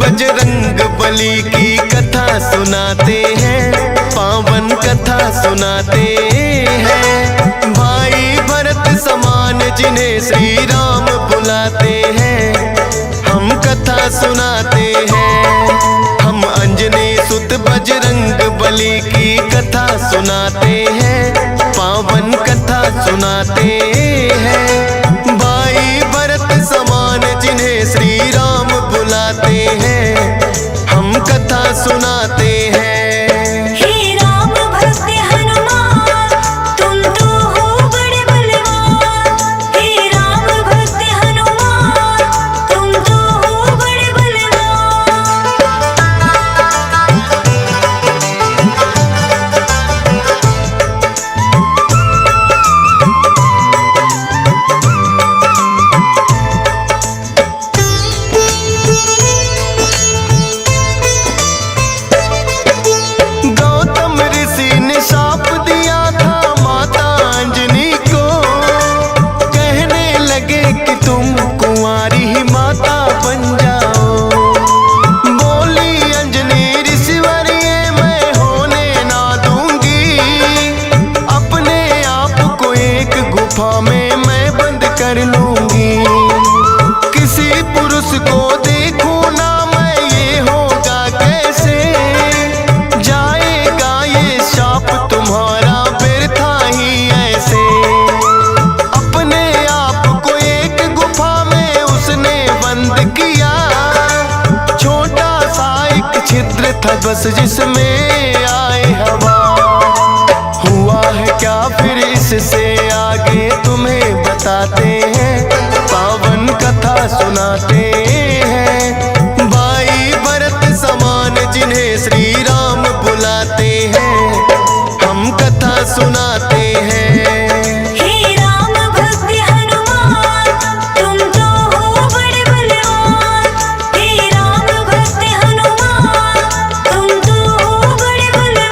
बजरंग बली की कथा सुनाते हैं, पावन कथा सुनाते हैं। भाई भरत समान जिन्हें श्री राम बुलाते हैं, हम कथा सुनाते हैं। हम अंजनी सुत बजरंग बली की कथा सुनाते हैं, पावन कथा सुनाते हैं। भाई भरत समान जिन्हें श्री राम बुलाते हैं, हम कथा सुनाते हैं। हे राम भक्त हनुमान, तुम तो हो बड़े बलवान। हे राम भक्त हनुमान, तुम तो हो बड़े बलवान। गौतम ऋषि ने शाप दिया था माता अंजनी को, कहने लगे कि तुम कुंवारी ही माता बन जाओ। बोली अंजनी ऋषिवर ये मैं होने ना दूंगी, अपने आप को एक गुफा में मैं बंद कर लूंगी। किसी पुरुष को देखूं ना मैं, ये होगा कैसे? जाएगा ये शाप तुम्हारा व्यर्था ही ऐसे। अपने आप को एक गुफा में उसने बंद किया, छोटा सा एक छिद्र था बस जिसमें आए हवा। हुआ है क्या फिर इससे आगे तुम्हें बताते हैं, पावन कथा सुनाते हैं। भाई भरत समान जिन्हें श्री राम बुलाते हैं, हम कथा सुनाते हैं। हे राम भक्त हनुमान, तुम तो हो बड़े बलवान। हे राम भक्त हनुमान, तुम तो हो बड़े बलवान।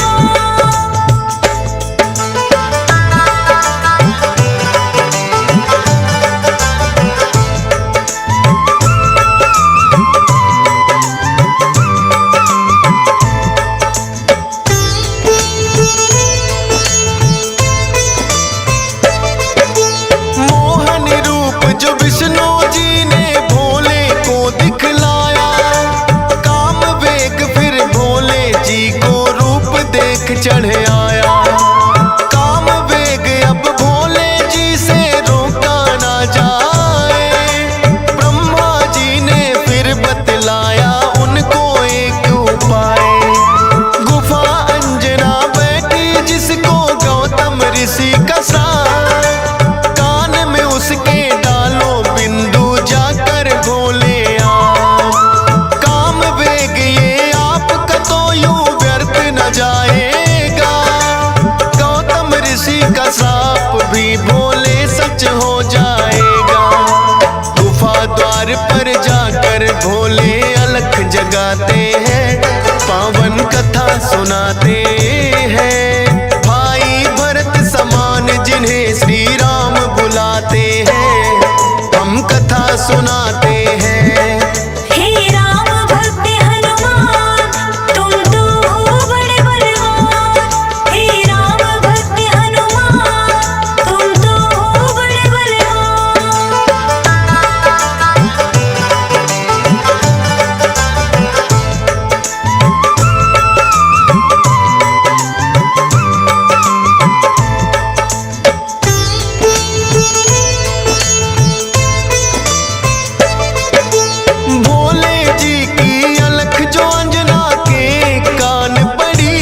मोहन रूप जो विष्णु जी ने भोले को दिखलाया, काम वेग फिर भोले जी को रूप देख चढ़ आया। काम वेग अब भोले जी से रोका ना जाए, ब्रह्मा जी ने फिर बतलाया उनको एक उपाय। गुफा अंजना बैठी जिसको गौतम ऋषि का साथ, कान में उसके डालो बिंदु जाकर भोले आप। काम वेग ये आपका तो यूं व्यर्थ न जाएगा, गौतम ऋषि का श्राप भी भोले सच हो जाएगा। गुफा द्वार पर जाकर भोले अलख जगाते हैं, पावन कथा सुनाते हैं। भाई भरत समान जिन्हें श्री राम बुलाते हैं, हम कथा सुनाते हैं। हे राम भक्त हनुमान, तुम तो हो बड़े बलवान। हे राम भक्त हनुमान, तुम तो हो बड़े बलवान। भोले जी की अलख जो अंजना के कान पड़ी,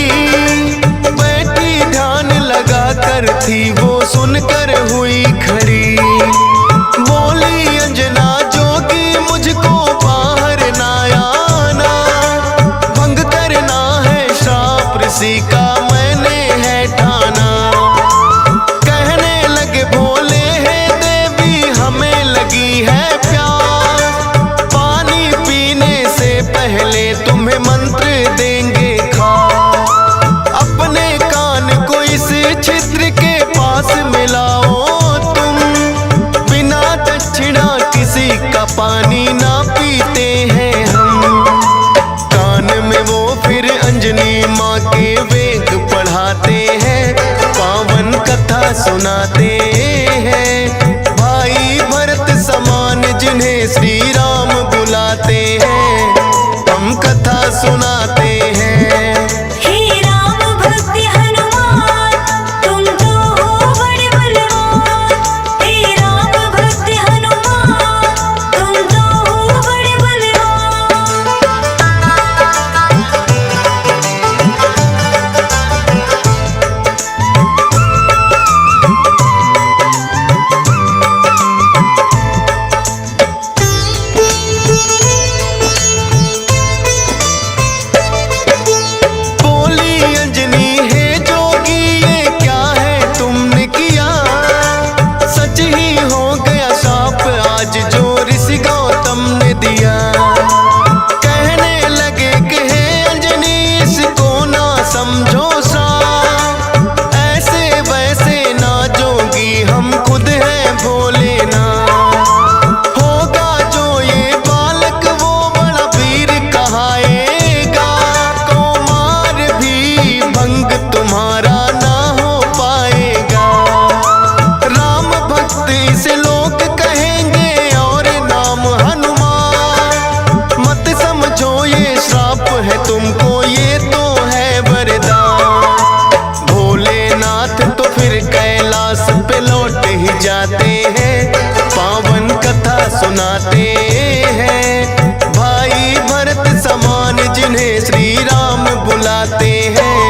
बैठी ध्यान लगा कर थी वो सुनकर हुई खड़ी। बोली अंजना जोगी मुझको बाहर ना आना, भंग करना है श्राप ऋषि का मैंने है ठाना। कहने लगे भोले है देवी हमें लगी है प्यास, पानी पीने से पहले तुम्हें मंत्र देंगे खास। अपने कान को इस छिद्र के पास मिलाओ तुम, बिना दक्षिणा किसी का पानी ना पीते हैं हम। सुनाते हैं। भाई भरत समान जिन्हें श्री राम बुलाते हैं, हम कथा सुनाते हैं। हे राम भक्त हनुमान तुम तो हो बड़े बलवान। हे राम भक्त हनुमान तुम तो हो बड़े बलवान। बोली अंजनी है जोगी ये क्या है तुमने किया, सच ही हो गया शाप आज जो ऋषि गौतम ने दिया। कहने लगे कि हे अंजनी इसको ना समझो साप, ऐसे वैसे ना जोगी हम खुद हैं भोले ना। होगा जो ये बालक वो बड़ा वीर कहाएगा, कुमार भी भंग तुम्हारा ना हो पाएगा। राम भक्त इसे लोग कहेंगे और नाम हनुमान, मत समझो ये श्राप है तुमको ये तो है वरदान। भोलेनाथ तो फिर कैलाश पे लौट ही जाते हैं, पावन कथा सुनाते हैं। भाई भरत समान जिन्हें श्री राम बुलाते हैं,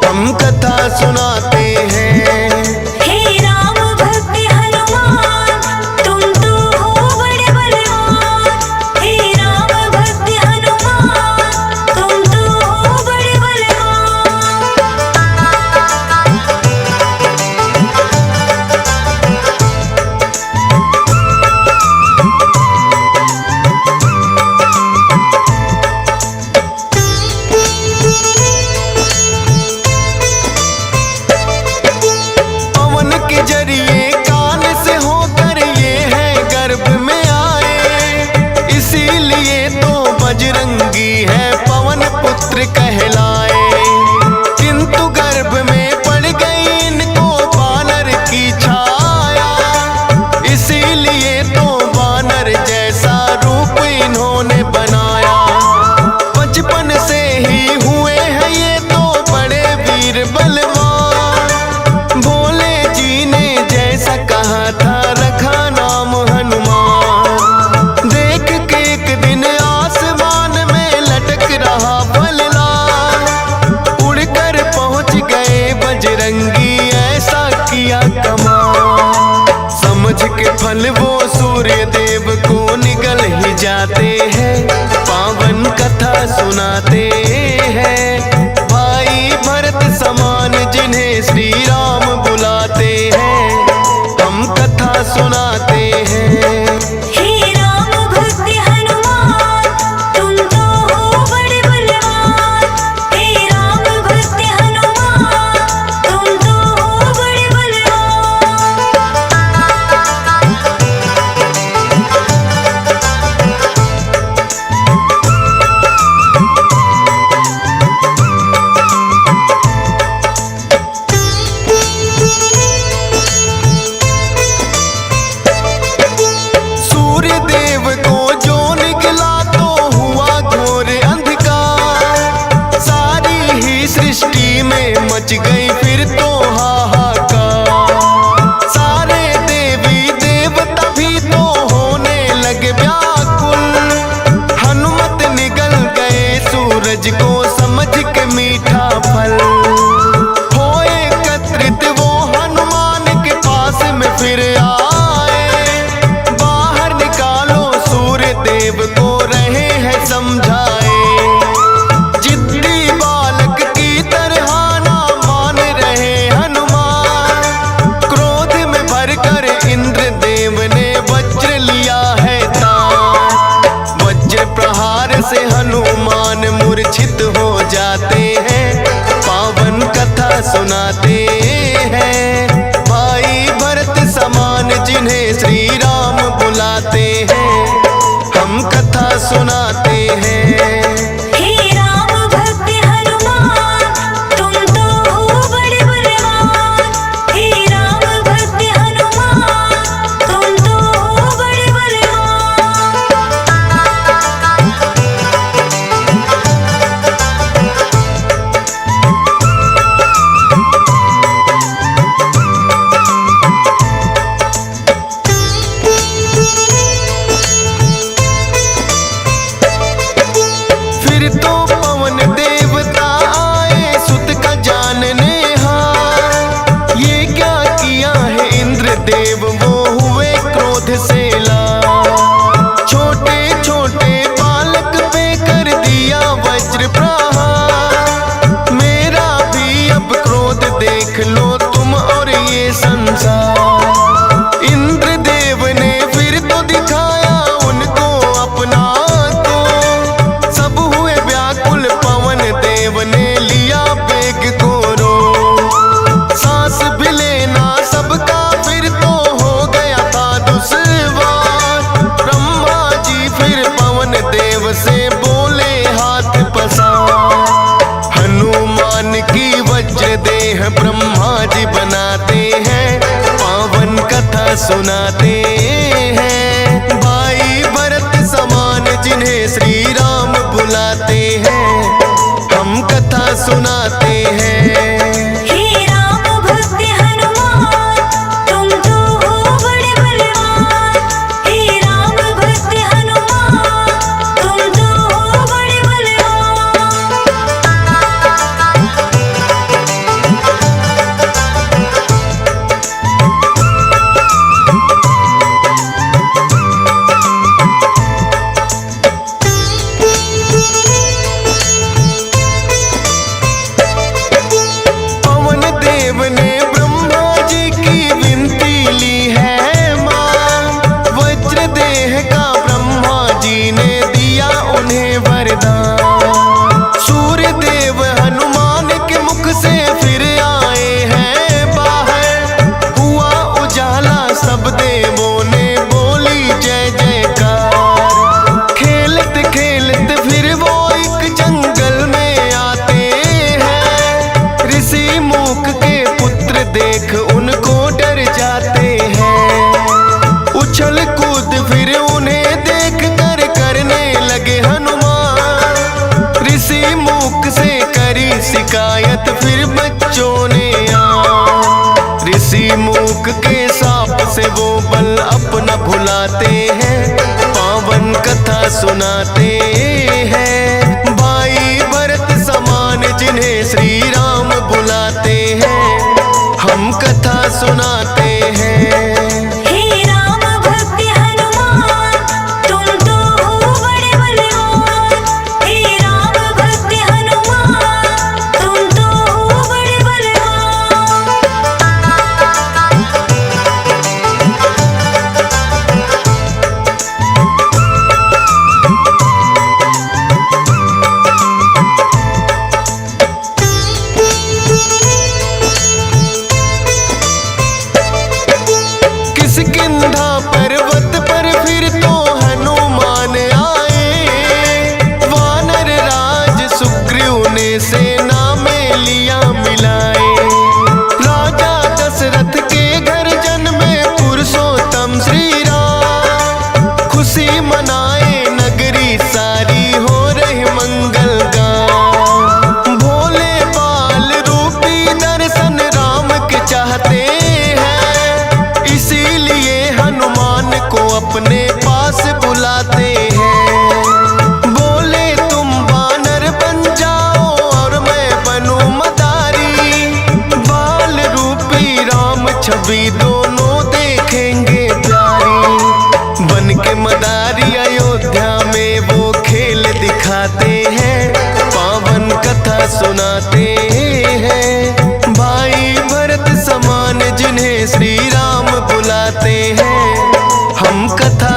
हम कथा सुनाते हैं। हे राम भक्त हनुमान तुम तो हो बड़े बलवान। हे राम भक्त हनुमान तुम तो हो बड़े बलवान। पवन के जरिए कान से होकर ये है गर्भ में आए, इसीलिए तो बजरंगी है पवन पुत्र कहलाए। किंतु गर्भ में पड़ गई इनको वानर की छाया, इसीलिए तो वानर जैसा रूप इन्होंने बनाया। बचपन से ही हुए हैं ये तो बड़े वीर बलवान, भोले जी ने जैसा कहा था रखा नाम हनुमान। देख के एक दिन आसमान में लटक रहा फललाल, उड़कर पहुंच गए बजरंगी ऐसा किया कमाल। समझ के फल वो सूर्य देव को निगल ही जाते हैं, पावन कथा सुनाते हैं। भाई भरत समान जिन्हें श्री राम बुलाते हैं, हम कथा सुनाते हैं। हे राम भक्त हनुमान तुम तो हो बड़े बलवान। हे राम भक्त हनुमान तुम तो हो बड़े बलवान। सूर्य देव को जो निकला तो हुआ घोर अंधकार, सारी ही सृष्टि में मच गई फिर तो हाहाकार। सारे देवी देवता भी तो होने लगे व्याकुल, हनुमत निगल गए सूरज को समझ के मीठा फल। हो एकत्रित वो हनुमान के पास में फिर आए, बाहर निकालो सूर्य देव को रहे हैं समझाए। जिद्दी बालक की तरह ना मान रहे हनुमान, क्रोध में भरकर इंद्र देव ने वज्र लिया है तान। वज्र प्रहार से हनुमान मूर्छित हो जाते हैं, पावन कथा सुनाते हैं। भाई भरत समान देव वो हुए क्रोध से लाल। छोटे छोटे बालक पे कर दिया वज्र प्रहार। मेरा भी अब क्रोध देख लो तुम और ये संसार। इंद्रदेव ने फिर तो दिखाया उनको अपना तो, सब हुए व्याकुल पवन देव ने लिया वेग को रो। सांस भी लेना सबका फिर तो हो गया था दुश्वार। ब्रह्मा जी फिर पवन देव से बोले हाथ पसार। हनुमान की वज्र देह ब्रह्मा जी बनाते हैं, पावन कथा सुनाते हैं। भाई भरत समान जिन्हें श्री राम बुलाते हैं, हम कथा सुनाते हैं। हे राम भक्त हनुमान तुम तो हो बड़े बलवान। हे राम भक्त हनुमान तुम तो हो बड़े बलवान। पवन देव ने ब्रह्मा जी की विनती ली है मां। वज्र देह का ब्रह्मा जी ने दिया उन्हें वरदान। सूर्य देव हनुमान के मुख से फिर आए हैं बाहर। हुआ उजाला सब देवों ने बोली जय जयकार। खेलते खेलते फिर वो एक जंगल में आते हैं। ऋषि मूक के पुत्र देख उनको डर जाते हैं। उछल कूद फिर उन्हें देख कर करने लगे हनुमान। ऋषि मूक से करी शिकायत फिर बच्चों ने आ। ऋषि मूक के साप से वो बल अपना भुलाते हैं, पावन कथा सुनाते हैं। भाई भरत समान जिन्हें श्री राम बुलाते हैं, हम कथा सुनाते हैं। हे राम भक्त हनुमान तुम तो हो बड़े बलवान। हे राम भक्त हनुमान तुम तो हो बड़े बलवान। किष्किंधा पर्वत पर फिर तो हनुमान आए। वानर राज सुग्रीव ने सेना में लिया मिलाए। राजा दशरथ के घर जन्मे पुरुषोत्तम श्री राम। खुशी मनाए नगरी सारी हो रही मंगल गान। भोले बाल रूपी दर्शन राम के चाहते हैं, इसीलिए हनुमान को अपने पास बुलाते हैं। बोले तुम वानर बन जाओ और मैं बनूं मदारी। बाल रूपी राम छवि दोनों देखेंगे प्यारी। बन के मदारी अयोध्या में वो खेल दिखाते हैं, पावन कथा सुनाते हैं। भाई भरत समान जिन्हें श्री राम बुलाते हैं, हम कथा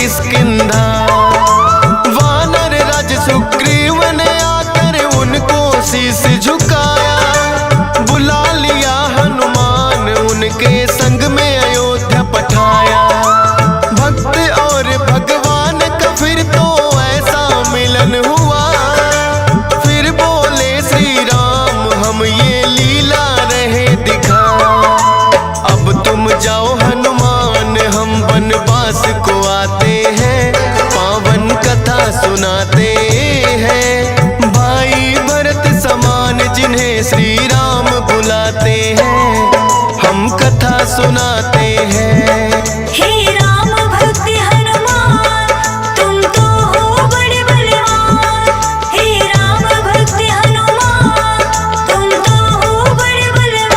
किष्किंधा। वानर राज सुग्रीव ने आकर उनको शीश झुकाया, बुला लिया हनुमान उनके संग में अयोध्या पठाया। भक्त और भगवान का फिर तो ऐसा मिलन हुआ, फिर बोले श्री राम हम ये लीला रहे दिखा। अब तुम जाओ हनुमान हम वनवास को आते हैं, पावन कथा सुनाते हैं। भाई भरत समान जिन्हें श्री राम बुलाते हैं, हम कथा सुनाते हैं। हे राम भक्त हनुमान तुम तो हो बड़े बलवान। हे राम भक्त हनुमान तुम तो हो बड़े बलवान।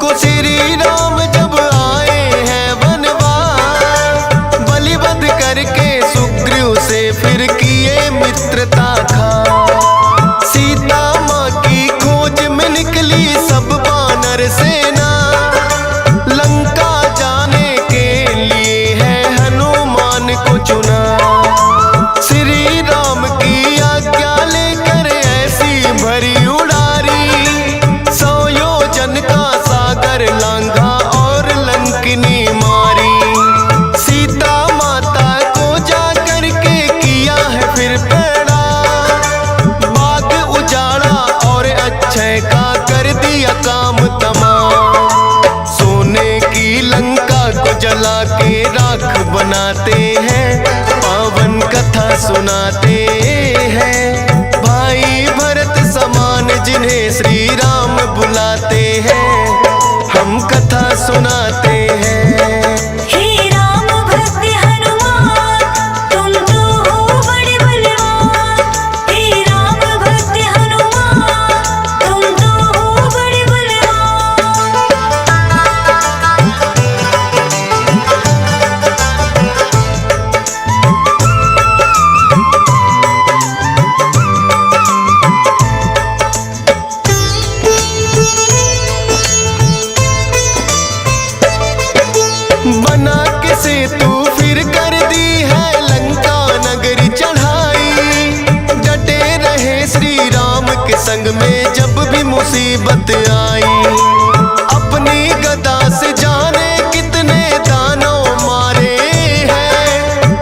को श्री राम जब आए हैं वनवास, बलिवध करके सुग्रीव से फिर किए मित्रता खा। सीता माँ की खोज में निकली सब वानर सेना, लंका जाने के लिए है हनुमान को चुना। श्री राम की आज्ञा लेकर ऐसी भरी उड़ारी, 100 योजन का सागर लांघा और लंकिनी मारी। सीता माता को जा करके किया है फिर पैड़ा, बाग उजाड़ा और अक्षय का कर दिया काम तमाम। सोने की लंका को जला के राख बनाते हैं, पावन कथा सुनाते हैं। भाई भरत समान जिन्हें श्री राम बुलाते हैं, हम कथा सुनाते हैं। हे राम भक्त हनुमान तुम तो हो बड़े बलवान। हे राम भक्त हनुमान तुम तो हो बड़े बलवान। बना के सेतु फिर कर दी है लंका नगरी चढ़ाई। डटे रहे श्री राम के संग में जब भी मुसीबत आई। अपनी गदा से जाने कितने दानव मारे हैं,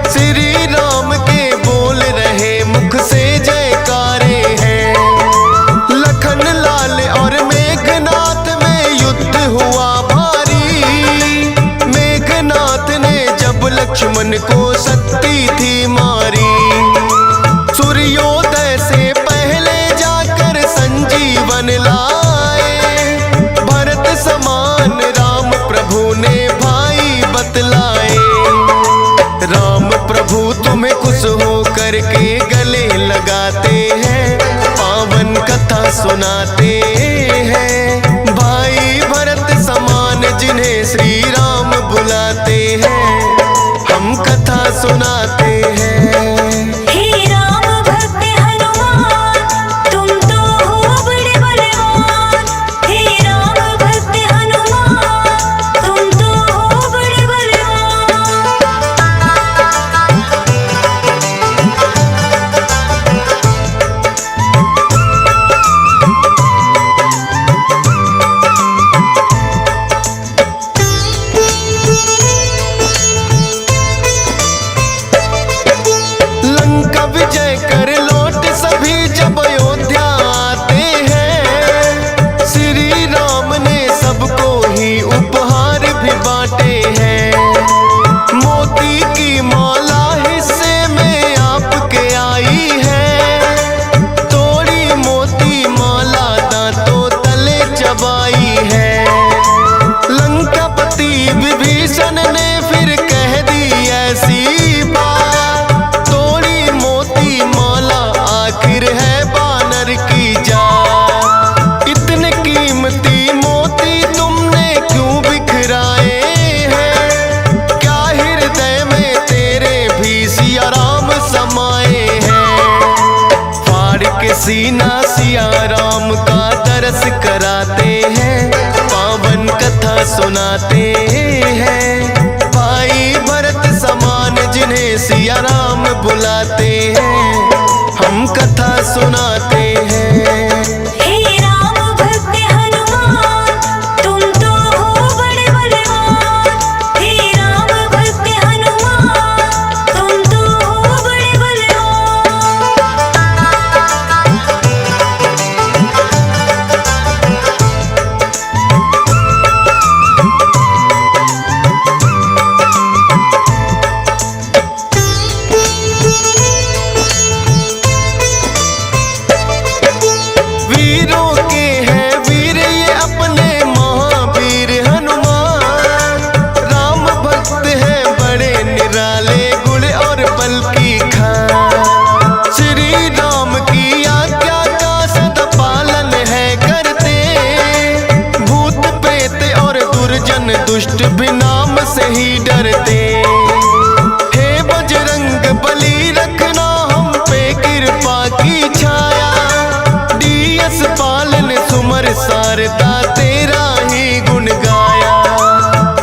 श्री राम के बोल रहे मुख से जयकारे हैं। लखन लाल और मेघनाथ में युद्ध हुआ भारी, मेघनाथ ने जब लक्ष्मण को शक्ति थी मारी। सूर्योदय से पहले जाकर संजीवन लाए, भरत समान राम प्रभु ने भाई बतलाए। राम प्रभु तुम्हें खुश हो करके गले लगाते हैं, पावन कथा सुनाते हैं। भाई भरत समान जिन्हें श्री राम बुलाते हैं, हम कथा सुनाते हैं। हे राम भक्त हनुमान तुम तो हो बड़े बलवान। हे राम भक्त हनुमान तुम तो हो बड़े बलवान। लंका विजय कर लौट सभी जब अयोध्या आते हैं, श्री राम ने सबको ही उपहार भी बांटे हैं। मोती की माला हिस्से में आपके आई है, तोड़ी मोती माला दांतों तले चबाई है। लंकापति विभीषण ने फिर कह दी ऐसी बात, तोड़ी मोती माला आखिर है बानर की जात। इतने कीमती मोती तुमने क्यों बिखेरे सुनाते हैं। भाई भरत समान जिन्हें सिया राम बुलाते हैं, हम कथा सुनाते हैं। हे राम भक्त हनुमान, तुम तो हो बड़े बलवान। हे राम भक्त हनुमान, तुम तो हो बड़े बलवान। वीरों के हैं वीर ये अपने महावीर हनुमान। राम भक्त हैं बड़े निराले गुण और बल की खान। श्री राम की आज्ञा का सदा पालन है करते, भूत प्रेत और दुर्जन दुष्ट भी नाम से ही डरते। हे बजरंग बली रखना हम पे कृपा की छाया, डीएस पालन सुमर सारदा तेरा ही गुण गाया।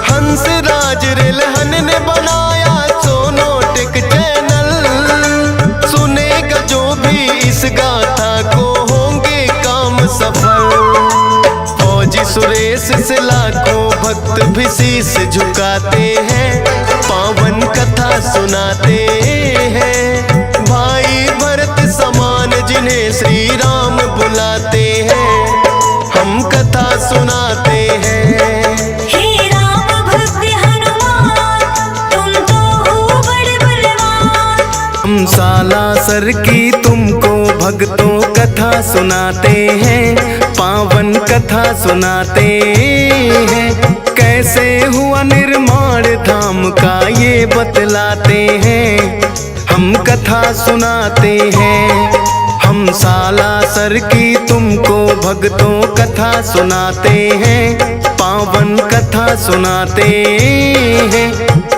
हंस राज रिलहन ने बनाया सोनोटिक चैनल, सुनेगा जो भी इस गाथा को होंगे काम सफल। फौजी सुरेश से लाखों भक्त भी शीश झुकाते हैं, पावन कथा सुनाते हैं। भाई भरत समान जिन्हें श्री राम बुलाते हैं, हम कथा सुनाते हैं। हे राम भक्त हनुमान, तुम तो हो बड़े बलवान। हम सालासर की तुमको भक्तों कथा सुनाते हैं, पावन कथा सुनाते हैं। कैसे हुआ निर्माण धाम का ये बतलाते हैं, हम कथा सुनाते हैं। हम सालासर की तुमको भक्तों कथा सुनाते हैं, पावन कथा सुनाते हैं।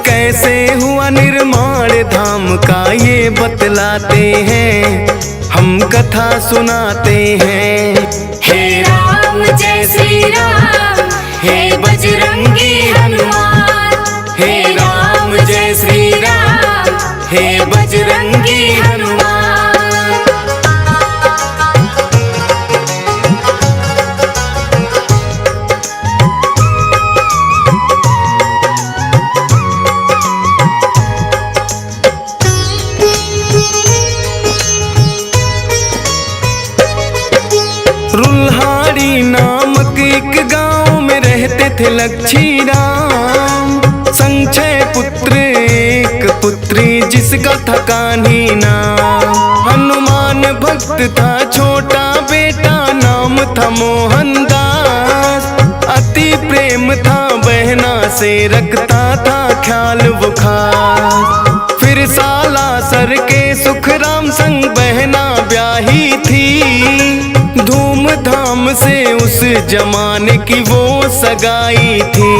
कैसे हुआ निर्माण धाम का ये बतलाते हैं, हम कथा सुनाते हैं। हे राम जय श्री राम, हे बजरंगी हनुमान। हे राम जय श्री राम, हे बजरंगी हनुमान। रुल्हाड़ी नामक एक गांव में रहते थे लक्ष्मी राम। संक्षय पुत्र एक पुत्री जिसका था कान्ही नाम। हनुमान भक्त था छोटा बेटा नाम था मोहनदास। अति प्रेम था बहना से रखता था ख्याल वो खास। फिर सालासर के सुखराम संग बहना ब्याही थी, धूमधाम से उस जमाने की वो सगाई थी।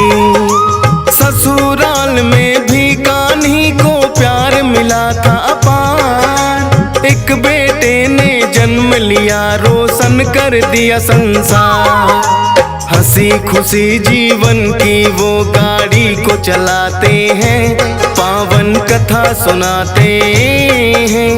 ससुराल में भी कान्ही को प्यार मिला था अपार। एक बेटे ने जन्म लिया रोशन कर दिया संसार। हंसी खुशी जीवन की वो गाड़ी को चलाते हैं, पावन कथा सुनाते हैं।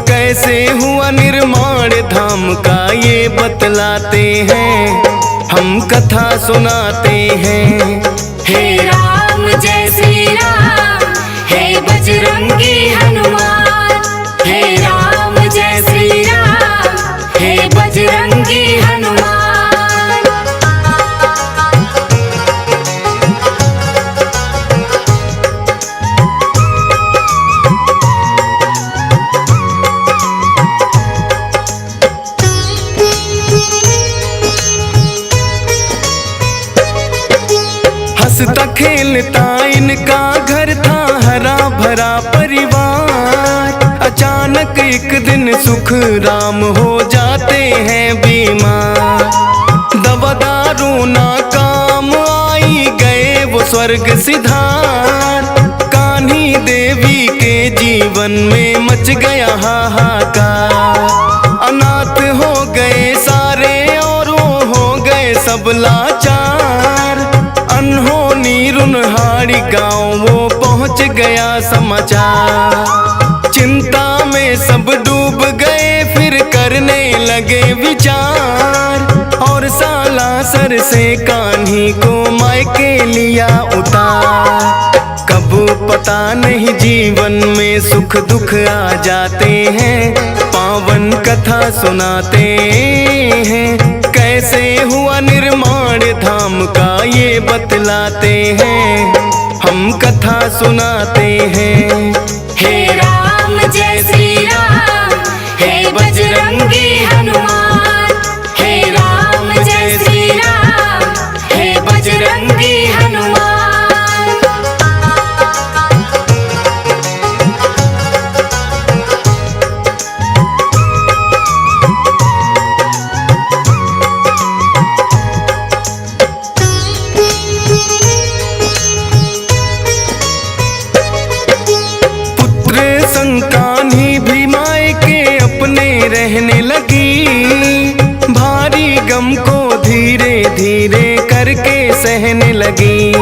कैसे हुआ निर्माण धाम का ये बतलाते हैं, हम कथा सुनाते हैं। हे राम जय श्री राम, हे बजरंगी हनुमान। हे राम जय श्री राम, हे बजरंगी हनुमान। हंसता खेलता इनका घर था हरा भरा परिवार। अचानक एक दिन सुख राम हो जाते हैं बीमार। दवा दारू ना काम आई गए वो स्वर्ग सिधार। कान्ही देवी के जीवन में मच गया हाहाकार। अनाथ हो गए सारे और वो हो गए सब लाचार। अनहोनी सोनी रुनहाड़ी गांव वो पहुंच गया समाचार। चिंता में सब डूब गए, फिर करने लगे विचार। और सालासर से कान्ही को मायके लिया उतार। कब पता नहीं जीवन में सुख दुख आ जाते हैं, पावन कथा सुनाते हैं। कैसे हुआ निर्माण धाम का ये बतलाते हैं, हम कथा सुनाते हैं। हे राम जय श्री राम, हे बजरंगी हनुमान। हे राम जय श्री राम, हे बजरंगी हनुमान। कान्ही भी मायके अपने रहने लगी। भारी गम को धीरे धीरे करके सहने लगी।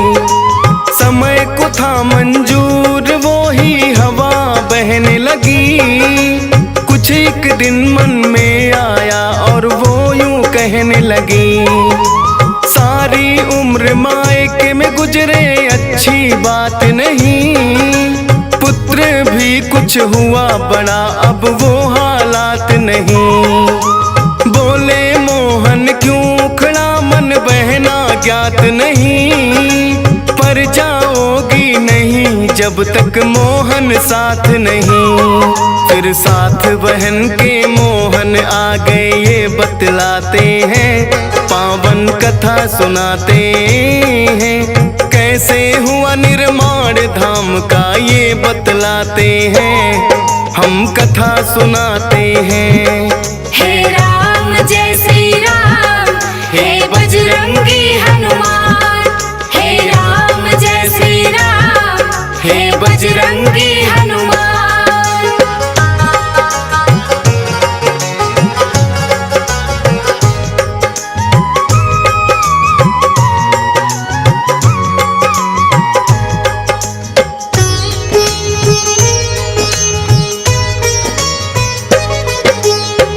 समय को था मंजूर, वो ही हवा बहने लगी। कुछ एक दिन मन में आया और वो यूं कहने लगी, सारी उम्र मायके में गुजरे अच्छी बात नहीं। पुत्र भी कुछ हुआ बड़ा, अब वो हालात नहीं। बोले मोहन क्यों खड़ा, मन बहना ज्ञात नहीं। पर जाओगी नहीं जब तक मोहन साथ नहीं। फिर साथ बहन के मोहन आ गए, ये बतलाते हैं, पावन कथा सुनाते हैं। कैसे हुआ निर्माण धाम का ये बतलाते हैं, हम कथा सुनाते हैं। हे राम जय श्री राम, हे बजरंगी हनुमान। हे राम जय श्री राम, हे बजरंगी हनुमान।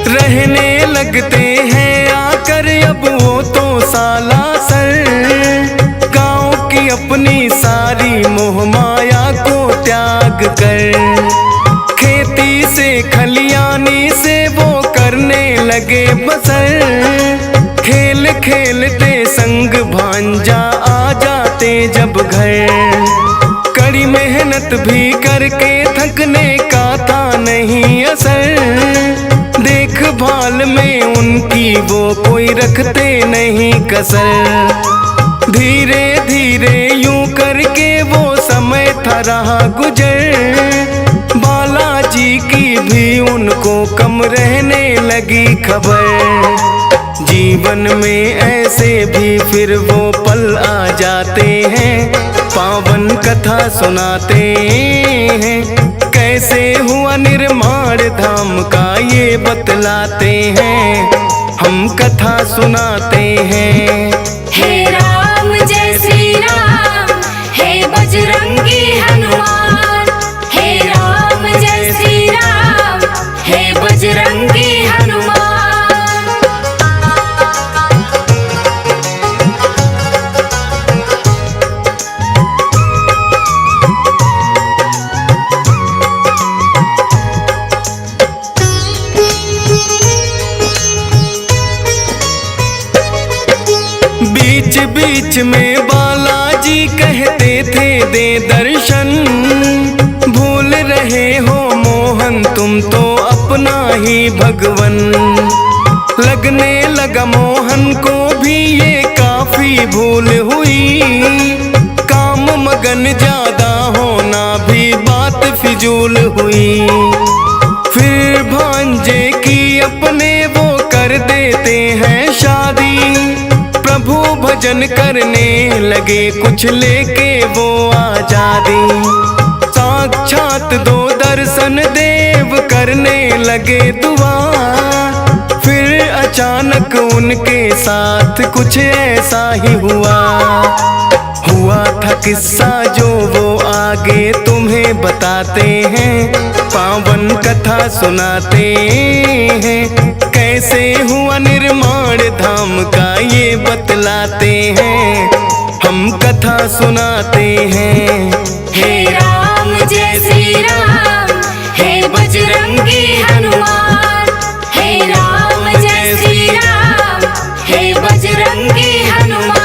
रहने लगते हैं आकर अब वो तो सालासर। गांव की अपनी सारी मोह माया को त्याग कर, खेती से खलियानी से वो करने लगे बसर। खेल खेलते संग भांजा आ जाते जब घर। कड़ी मेहनत भी करके थकने का था नहीं असर। देखभाल में उनकी वो कोई रखते नहीं कसर। धीरे धीरे यूं करके वो समय था रहा गुजर। बालाजी की भी उनको कम रहने लगी खबर। जीवन में ऐसे भी फिर वो पल आ जाते हैं, पावन कथा सुनाते हैं। कैसे हुआ निर्माण धाम का ये बतलाते हैं, हम कथा सुनाते हैं। हे राम जय श्री राम, हे बजरंगी हनुमान। हे राम जय श्री राम, हे बजरंगी हनुमान। बीच बीच में बालाजी कहते थे दे दर्शन। भूल रहे हो मोहन तुम तो अपना ही भगवन। लगने लगा मोहन को भी ये काफी भूल हुई। काम मगन ज्यादा होना भी बात फिजूल हुई। फिर भांजे की अपने वो कर देते हैं शादी। प्रभु भजन करने लगे कुछ लेके वो आजादी। साक्षात दो दर्शन देव करने लगे दुआ। फिर अचानक उनके साथ कुछ ऐसा ही हुआ हुआ था किस्सा जो वो आगे तुम्हें बताते हैं, पावन कथा सुनाते हैं। कैसे हुआ निर्माण धाम का ये बतलाते हैं, हम कथा सुनाते हैं। हे राम जय श्री राम, हे बजरंगी हनुमान। हे राम जय श्री राम, हे बजरंगी हनुमान।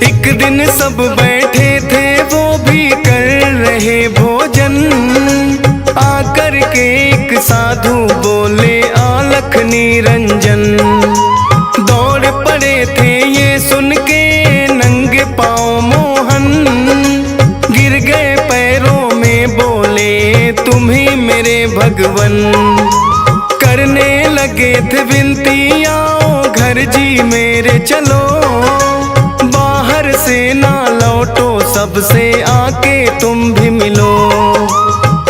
एक दिन सब बैठे थे वो भी कर रहे भोजन, आकर के एक साधु बोले आलख निरंजन। दौड़ पड़े थे ये सुन के नंगे पाँव मोहन, गिर गए पैरों में बोले तुम ही मेरे भगवन। करने लगे थे विनती आओ घर जी मेरे चलो, बाहर से ना लौटो सबसे आके तुम भी मिलो।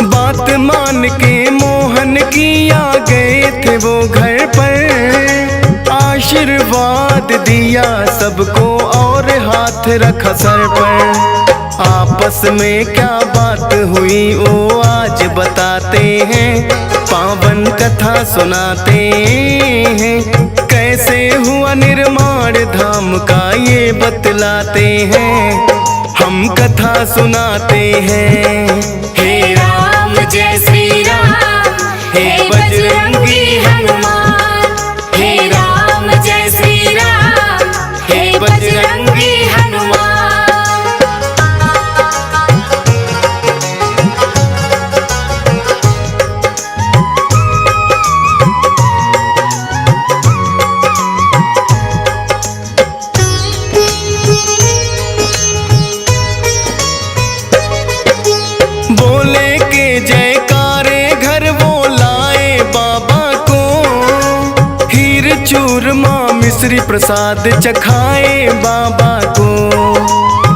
बात मान के मोहन की आ गए थे वो घर पर, आशीर्वाद दिया सबको और हाथ रखा सर पर। आपस में क्या बात हुई वो आज बताते हैं, पावन कथा सुनाते हैं। कैसे हुआ निर्माण धाम का ये बतलाते हैं, हम कथा सुनाते हैं। हे राम जय श्री राम, हे बजरंगी हनुमान। हे राम जय श्री राम, हे बजरंगी हनुमान। बोले के जयकारे घर वो लाए बाबा को, हीर चूरमा मिश्री प्रसाद चखाए बाबा को।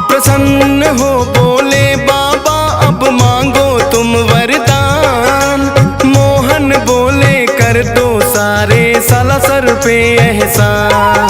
प्रसन्न हो बोले बाबा अब मांगो तुम वरदान, मोहन बोले कर दो सारे साला सर पे एहसान।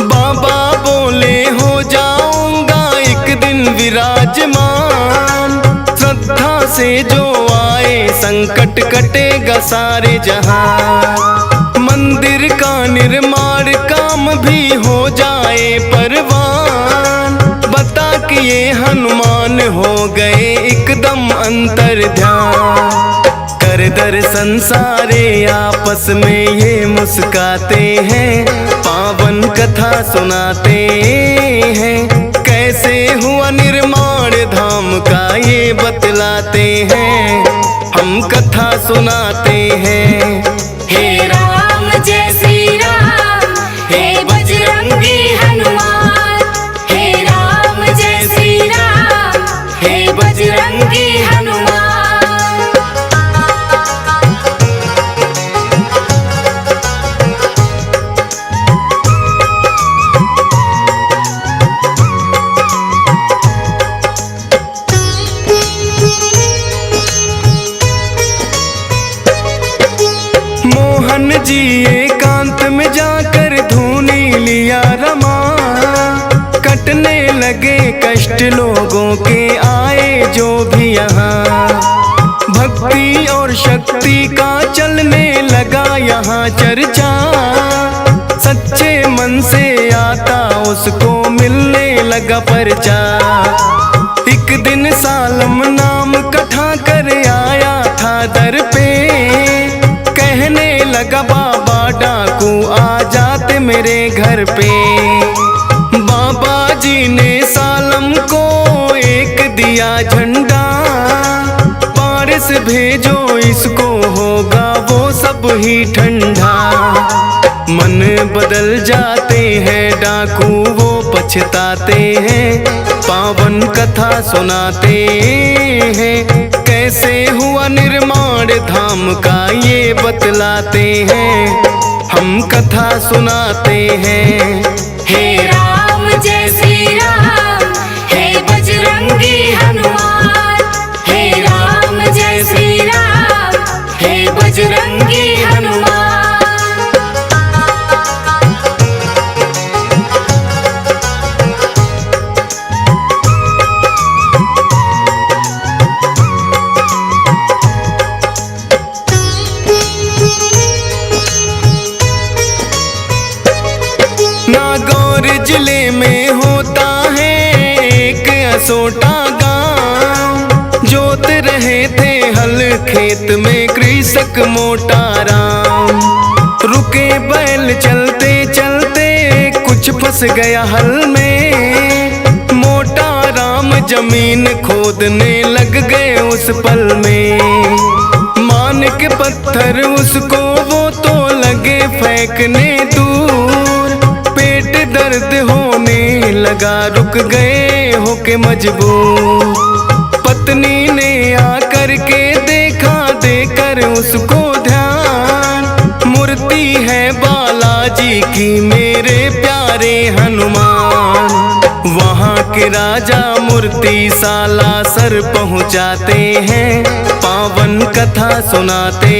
बाबा बोले हो जाऊंगा एक दिन विराजमान, श्रद्धा से जो आए संकट कटेगा सारे जहां। मंदिर का निर्माण काम भी हो जाए परवान, बता कि ये हनुमान हो गए एकदम अंतर ध्यान। कर दर्शन सारे आपस में ये मुस्काते हैं, पावन कथा सुनाते हैं। कैसे हुआ निर्माण धाम का ये बतलाते हैं, हम कथा सुनाते हैं। हे राम जय श्री राम, हे बजरंगी हनुमान। हे राम जय श्री राम, हे बजरंगी हनुमान। मोहन जी एकांत में जाकर धूनी लिया रमा, कटने लगे कष्ट लोगों के आए जो भी यहाँ। भक्ति और शक्ति का चलने लगा यहाँ चर्चा, सच्चे मन से आता उसको मिलने लगा परचा। एक दिन सालम नाम कथा कर आया था दर पे, कहने लगा बाबा डाकू आ जाते मेरे घर पे। बाबा जी ने सालम को एक दिया झंडा, पारस भेजो इसको होगा वो सब ही ठंडा। मन बदल जाते हैं डाकू वो पछताते हैं, पावन कथा सुनाते हैं। कैसे हुआ निर्माण धाम का ये बतलाते हैं, हम कथा सुनाते हैं। हे राम जय श्री राम, हे बजरंगी हनुमान। हे राम जय श्री राम, हे बजरंगी हनुमान। नागौर जिले में होता है एक असोटा गांव, जोत रहे थे हल खेत में कृषक मोटा राम। रुके बैल चलते चलते कुछ फंस गया हल में, मोटा राम जमीन खोदने लग गए उस पल में। मान के पत्थर उसको वो तो लगे फेंकने दूर, पेट दर्द होने लगा रुक गए होके मजबूर। पत्नी ने आकर के देखा देकर उसको ध्यान, मूर्ति है बालाजी की मेरे प्यारे हनुमान। वहाँ के राजा मूर्ति सालासर पहुँचाते हैं, पावन कथा सुनाते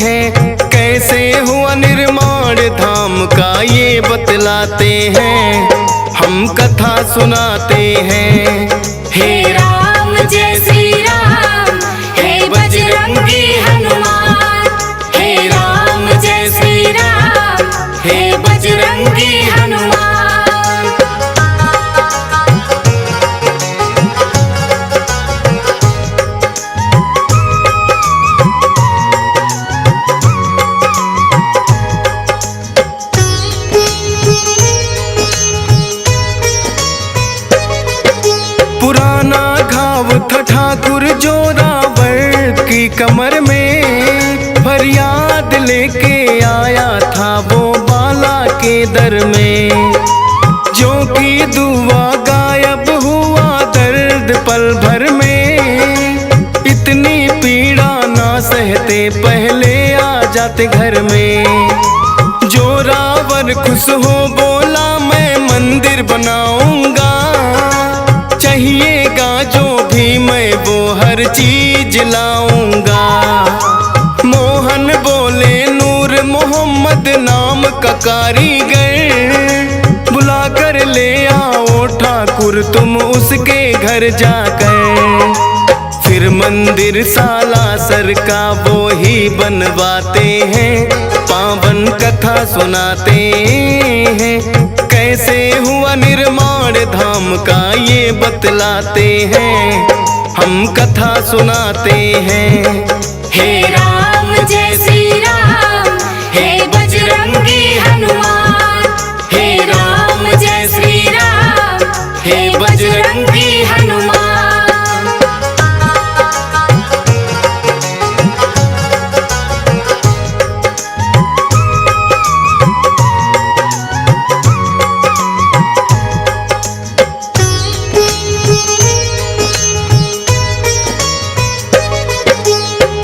हैं। कैसे हुआ निर्माण धाम का ये बतलाते हैं, हम कथा सुनाते हैं। हे राम जय श्री राम, हे बजरंगी हनुमान। हे राम जय श्री राम, हे बजरंगी हनुमान। पुराना घाव था ठाकुर जोरावर की कमर में, फरियाद लेके आया था वो बाला के दर में। जो की दुआ गायब हुआ दर्द पल भर में, इतनी पीड़ा ना सहते पहले आ जाते घर में। जोरावर खुश हो बोला मैं मंदिर बनाऊंगा, चाहिएगा जो भी मैं वो हर चीज लाऊंगा। मोहन बोले नूर मोहम्मद नाम का कारीगर, बुला कर ले आओ ठाकुर तुम उसके घर जाकर। फिर मंदिर सालासर का वो ही बनवाते हैं, पावन कथा सुनाते हैं। कैसे हुआ निर्माण धाम का ये बतलाते हैं, हम कथा सुनाते हैं। हे राम जय श्री राम, हे बजरंगी हनुमान। हे राम जय श्री राम, हे बजरंगी हनुमान।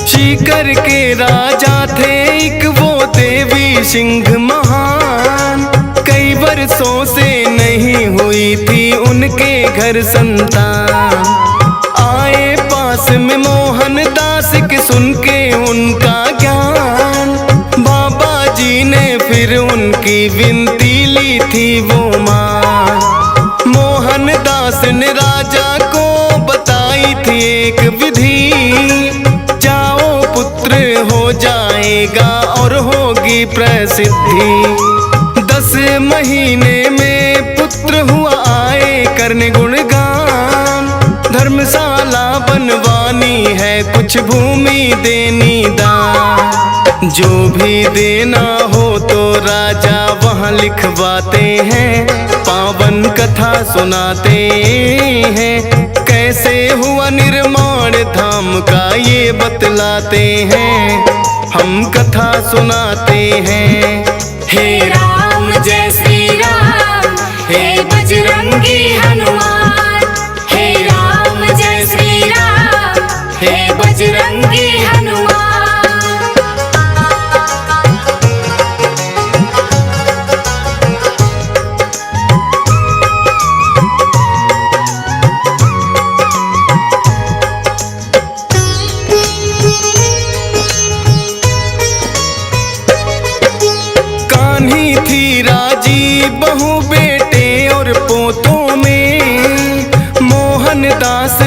सीकर के राजा थे एक वो देवी सिंह महान, कई वर्षों से नहीं हुई थी उनके घर संतान। आए पास में मोहन दास के सुन के उनका ज्ञान, बाबा जी ने फिर उनकी विनती ली थी वो माँ। मोहन दास ने राजा को बताई थी एक विधि, पुत्र हो जाएगा और होगी प्रसिद्धि। 10 महीने में पुत्र हुआ आए करने गुणगान, धर्मशाला बनवानी है कुछ भूमि देनी दान। जो भी देना हो तो राजा वहाँ लिखवाते हैं, पावन कथा सुनाते हैं। कैसे हुआ निर्माण धाम का ये बतलाते हैं, हम कथा सुनाते हैं। हे राम जय श्री राम, हे बजरंगी हनुमान। हे राम जय श्री राम, हे बजरंगी हनुमान।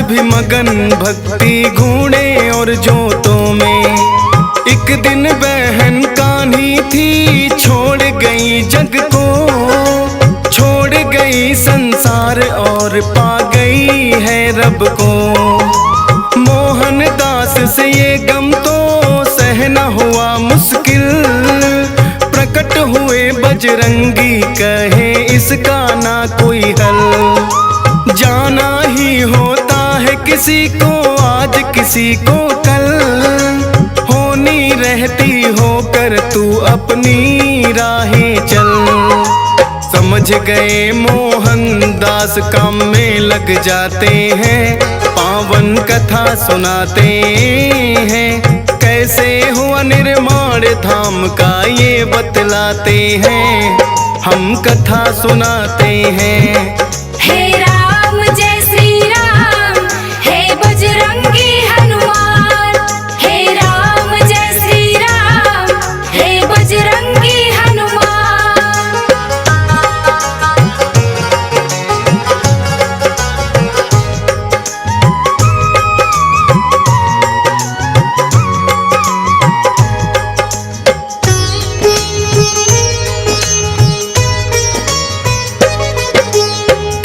भी मगन भक्ति घूणे और जोतों में। एक दिन बहन कान्ही थी, छोड़ गई जग को, छोड़ गई संसार और पा गई है रब को। मोहनदास से ये गम तो सहना हुआ मुश्किल, प्रकट हुए बजरंगी कहे इसका ना कोई हल। जाना ही होता है किसी को आज किसी को कल, होनी रहती होकर तू अपनी राहें चल। समझ गए मोहनदास काम में लग जाते हैं, पावन कथा सुनाते हैं। कैसे हुआ निर्माण धाम का ये बतलाते हैं, हम कथा सुनाते हैं। हे राम जय श्री राम, हे बजरंगी हनुमान। हे राम जय श्री राम, हे बजरंगी हनुमान।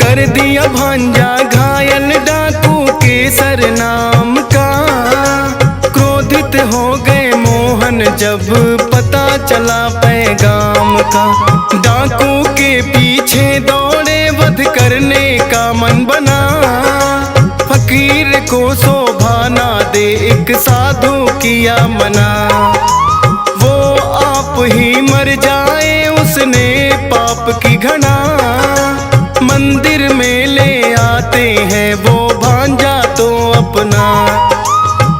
कर दिया भांजा घायल डाकू केसर नाम का, क्रोधित हो गए मोहन जब पता चला पैगाम का। डाकू के पीछे दौड़े वध करने का मन बना, फकीर को शोभा ना दे एक साधु किया मना। वो आप ही मर जाए उसने पाप की घना, मंदिर में ले आते हैं वो भांजा तो अपना।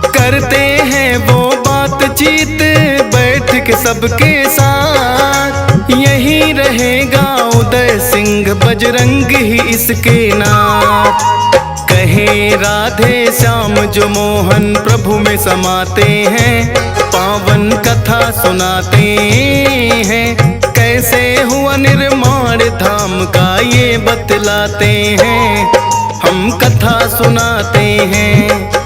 करते हैं वो बातचीत बैठ के सबके साथ, यही रहेगा उदय सिंह बजरंग ही इसके नाथ। कहे राधे श्याम जो मोहन प्रभु में समाते हैं, पावन कथा सुनाते हैं। कैसे हुआ निर्माण धाम का ये बतलाते हैं, हम कथा सुनाते हैं।